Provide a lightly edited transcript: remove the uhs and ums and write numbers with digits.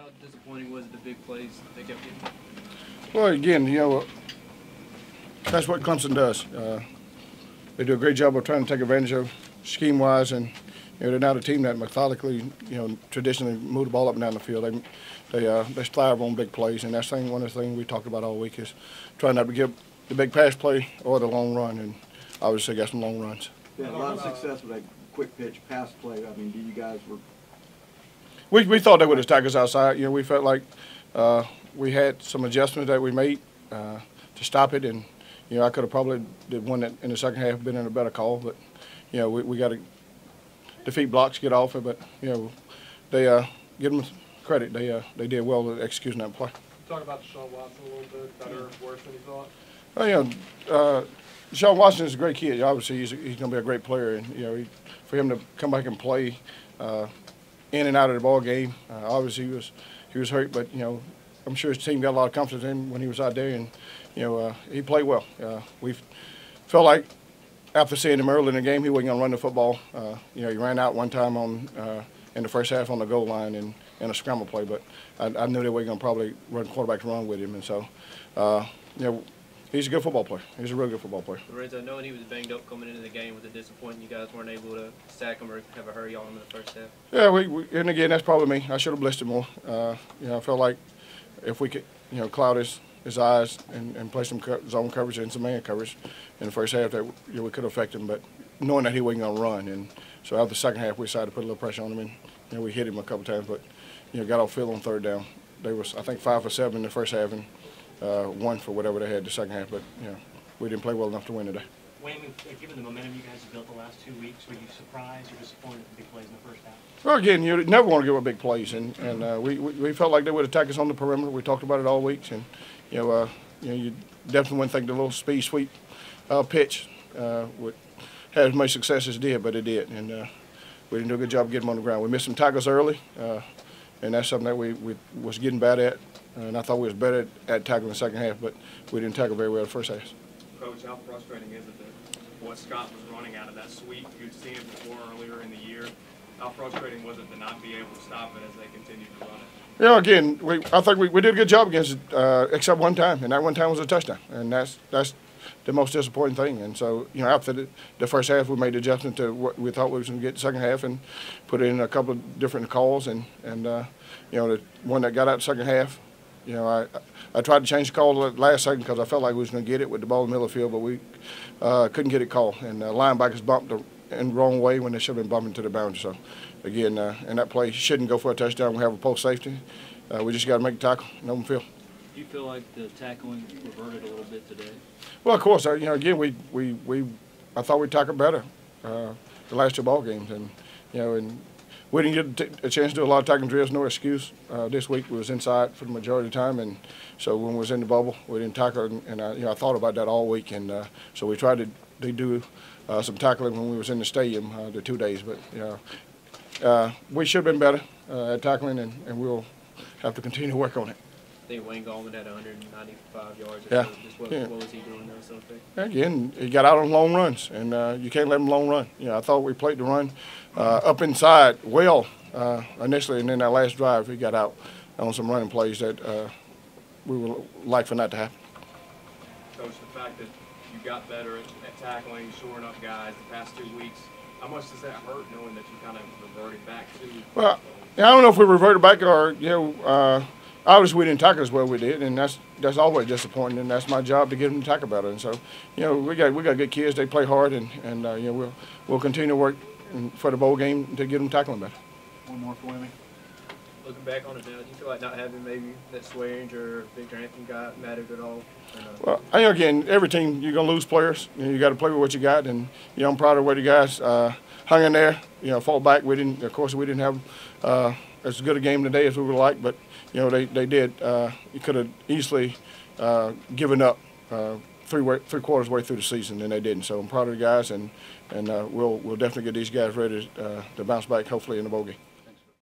How disappointing was it the big plays they kept getting? Well, again, that's what Clemson does. They do a great job of trying to take advantage of scheme-wise, and they're not a team that methodically, traditionally move the ball up and down the field. They thrive on big plays, and that's one of the things we talked about all week is trying not to give the big pass play or the long run, and obviously got some long runs. Yeah, a lot of success with that quick pitch pass play. I mean, you guys were. We thought they would attack us outside. We felt like we had some adjustments that we made to stop it, and I could have probably did one that in the second half been in a better call, but we got to defeat blocks, get off it. But they give them credit. They did well at executing that play. Talk about Deshaun Watson a little bit, better, worse than you thought. Deshaun Watson is a great kid. Obviously, he's going to be a great player, and for him to come back and play in and out of the ball game. Obviously, he was hurt, but I'm sure his team got a lot of confidence in him when he was out there, and he played well. We felt like after seeing him early in the game, he wasn't going to run the football. He ran out one time in the first half on the goal line in a scramble play, but I knew they were going to probably run quarterback run with him, and so he's a good football player. He's a real good football player. Lorenzo, knowing he was banged up coming into the game, was it disappointing you guys weren't able to sack him or have a hurry on him in the first half? Yeah, and again, that's probably me. I should have blitzed him more. I felt like if we could, cloud his eyes and play some zone coverage and some man coverage in the first half, that we could affect him. But knowing that he wasn't going to run, and so after the second half, we decided to put a little pressure on him, and we hit him a couple times, but got off field on third down. They was, I think, 5 for 7 in the first half, and 1 for whatever they had the second half. But we didn't play well enough to win today. Wayne, given the momentum you guys have built the last 2 weeks, were you surprised or disappointed with the big plays in the first half? Well, again, you never want to give up big plays, and we felt like they would attack us on the perimeter. We talked about it all week, and you definitely wouldn't think the little speed sweep pitch would have as much success as it did, but it did, and we didn't do a good job of getting them on the ground. We missed some tackles early, and that's something that we was getting bad at, and I thought we was better at tackling in the second half, but we didn't tackle very well the first half. Coach, how frustrating is it that what Scott was running out of that sweep, you'd seen it before earlier in the year? How frustrating was it to not be able to stop it as they continued to run it? Again, I think we did a good job against it, except one time, and that one time was a touchdown, and that's the most disappointing thing. And so, after the first half, we made the adjustment to what we thought we was going to get the second half, and put in a couple of different calls, and the one that got out the second half, I tried to change the call last second because I felt like we was going to get it with the ball in the middle of the field, but we couldn't get it called, and linebackers bumped in the wrong way when they should have been bumping to the boundary. So, again, and that play shouldn't go for a touchdown. We have a post safety. We just got to make the tackle in open field. Do you feel like the tackling reverted a little bit today? Well, of course. Again, I thought we tackled better the last 2 ball games, and and we didn't get a chance to do a lot of tackling drills. No excuse. This week we was inside for the majority of the time, and so when we was in the bubble, we didn't tackle. And I thought about that all week, and so we tried to do some tackling when we was in the stadium the 2 days. But we should have been better at tackling, and we'll have to continue to work on it. I think Wayne Gallman had 195 yards. Yeah. What was he doing there? Something? Again, he got out on long runs, and you can't let him long run. I thought we played the run up inside well initially, and then that last drive he got out on some running plays that we would like for that to happen. Coach, the fact that you got better at tackling, shoring up guys the past 2 weeks, how much does that hurt knowing that you kind of reverted back to? Well, I don't know if we reverted back or obviously we didn't tackle as well as we did, and that's always disappointing. And that's my job to get them to tackle better. And so, we got good kids. They play hard, and we'll continue to work for the bowl game to get them tackling better. One more for Wayne. Looking back on it now, do you feel like not having maybe that Swearingen or Victor Anthony guy mattered at all? Well, again, every team you're gonna lose players. You got to play with what you got, and I'm proud of where the guys hung in there. Fought back. Of course, we didn't have as good a game today as we would like, but they did. You could have easily given up three quarters way through the season, and they didn't. So I'm proud of the guys, and we'll definitely get these guys ready to bounce back, hopefully in the bowl game.